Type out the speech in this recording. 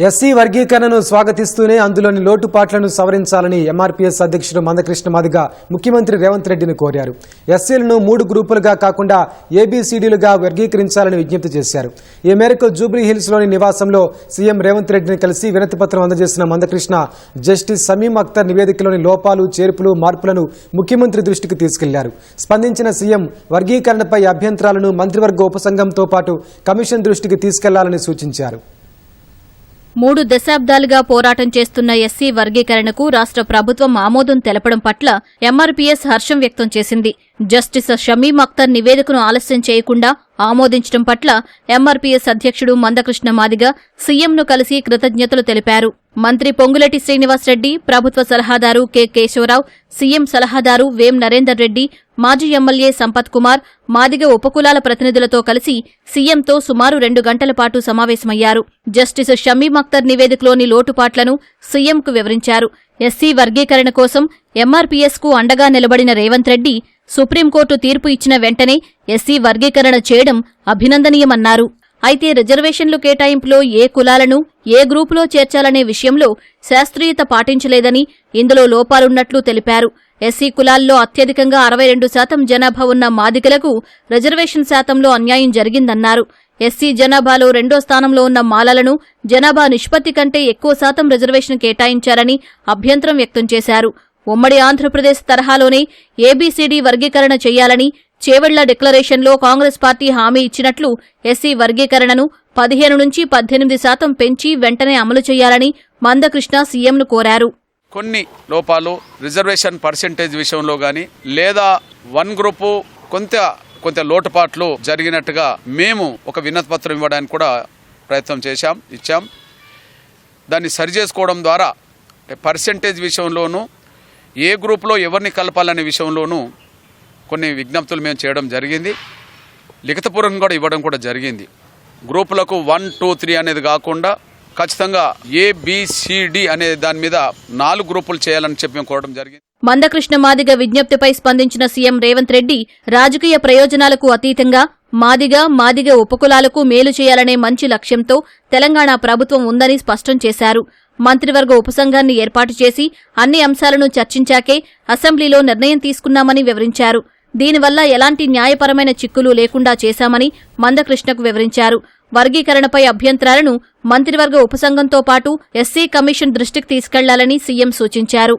SC వర్గీకరణను స్వాగతిస్తూనే అందులోని లోటుపాట్లను సవరించాలని MRPS అధ్యక్షుడు మందకృష్ణ మాదిగ ముఖ్యమంత్రి రేవంత్ రెడ్డిని కోరారు. ఎస్సీలను 3 గ్రూపులుగా కాకుండా ఏబీసీడీలుగా వర్గీకరించాలని విజ్ఞప్తి చేశారు. ఈ మేరకు జూబ్లీ హిల్స్లోని నివాసంలో సీఎం రేవంత్ రెడ్డిని కలిసి వినతిపత్రం అందజేసిన మందకృష్ణ జస్టిస్ సమీం అఖ్తర్ నివేదికలోని లోపాలు, చేర్పులు, మార్పులను ముఖ్యమంత్రి దృష్టికి తీసుకెళ్లారు. స్పందించిన సీఎం వర్గీకరణపై అభ్యంతరాలను మంత్రివర్గ ఉపసంఘంతో పాటు కమిషన్ దృష్టికి తీసుకెళ్లాలని సూచించారు. 3 దశాబ్దాలుగా పోరాటం చేస్తున్న ఎస్సీ వర్గీకరణకు రాష్ట్ర ప్రభుత్వం ఆమోదం తెలపడం పట్ల ఎంఆర్పీఎస్ హర్షం వ్యక్తం చేసింది. జస్టిస్ షమీం అఖ్తర్ నివేదికను ఆలస్యం చేయకుండా ఆమోదించడం పట్ల ఎంఆర్పీఎస్ అధ్యక్షుడు మందకృష్ణ మాదిగ సీఎంను కలిసి కృతజ్ఞతలు తెలిపారు. మంత్రి పొంగులేటి శ్రీనివాసరెడ్డి, ప్రభుత్వ సలహాదారు కె కేశవరావు, సీఎం సలహాదారు వేం నరేందర్ రెడ్డి, మాజీ ఎమ్మెల్యే సంపత్ కుమార్, మాదిగ ఉపకులాల ప్రతినిధులతో కలిసి సీఎంతో సుమారు 2 గంటల పాటు సమావేశమయ్యారు. జస్టిస్ షమీం అఖ్తర్ నివేదికలోని లోటుపాట్లను సీఎంకు వివరించారు. ఎస్సీ వర్గీకరణ కోసం ఎంఆర్పీఎస్కు అండగా నిలబడిన రేవంత్ రెడ్డి సుప్రీంకోర్టు తీర్పు ఇచ్చిన వెంటనే ఎస్సీ వర్గీకరణ చేయడం అభినందనీయమన్నారు. అయితే రిజర్వేషన్లు కేటాయింపులో ఏ కులాలను ఏ గ్రూపులో చేర్చాలనే విషయంలో శాస్త్రీయత పాటించలేదని, ఇందులో లోపాలున్నట్లు తెలిపారు. ఎస్సీ కులాల్లో అత్యధికంగా 62% జనాభా ఉన్న మాదిగలకు రిజర్వేషన్ శాతంలో అన్యాయం జరిగిందన్నారు. ఎస్సీ జనాభాలో 2వ స్థానంలో ఉన్న మాలలను జనాభా నిష్పత్తి కంటే ఎక్కువ శాతం రిజర్వేషన్ కేటాయించారని అభ్యంతరం వ్యక్తం చేశారు. ఉమ్మడి ఆంధ్రప్రదేశ్ తరహాలోనే ఏబీసీడీ వర్గీకరణ చేయాలని చేవెళ్ల డిక్లరేషన్లో కాంగ్రెస్ పార్టీ హామీ ఇచ్చినట్లు ఎస్సీ వర్గీకరణను 15 నుంచి 18% పెంచి వెంటనే అమలు చేయాలని మందకృష్ణ సీఎంను కోరారు. కొన్ని లోపాలు రిజర్వేషన్ పర్సెంటేజ్ విషయంలో గాని లేదా 1 గ్రూపు కొంత లోటుపాట్లు జరిగినట్టుగా మేము ఒక వినతిపత్రం ఇవ్వడానికి కూడా ప్రయత్నం ఇచ్చాం. దాన్ని సరిచేసుకోవడం ద్వారా పర్సెంటేజ్ విషయంలోనూ ఏ గ్రూపులో ఎవరిని కలపాలనే విషయంలోనూ కొన్ని విజ్ఞప్తులు మేము చేయడం జరిగింది. లిఖితపూర్వకంగా కూడా ఇవ్వడం కూడా జరిగింది. గ్రూపులకు 1, 2, 3 అనేది కాకుండా ఖచ్చితంగా ఏబిసిడి అనే దాని మీద 4 గ్రూపులు చేయాలని చెప్పి మేము కోరడం జరిగింది. మందకృష్ణ మాదిగ విజ్ఞప్తిపై స్పందించిన సీఎం రేవంత్ రెడ్డి రాజకీయ ప్రయోజనాలకు అతీతంగా మాదిగ ఉపకులాలకు మేలు చేయాలనే మంచి లక్ష్యంతో తెలంగాణ ప్రభుత్వం ఉందని స్పష్టం చేశారు. మంత్రివర్గ ఉపసంఘాన్ని ఏర్పాటు చేసి అన్ని అంశాలను చర్చించాకే అసెంబ్లీలో నిర్ణయం తీసుకున్నామని వివరించారు. దీనివల్ల ఎలాంటి న్యాయపరమైన చిక్కులు లేకుండా చేశామని మందకృష్ణకు వివరించారు. వర్గీకరణపై అభ్యంతరాలను మంత్రివర్గ ఉపసంఘంతో పాటు ఎస్సీ కమిషన్ దృష్టికి తీసుకెళ్లాలని సీఎం సూచించారు.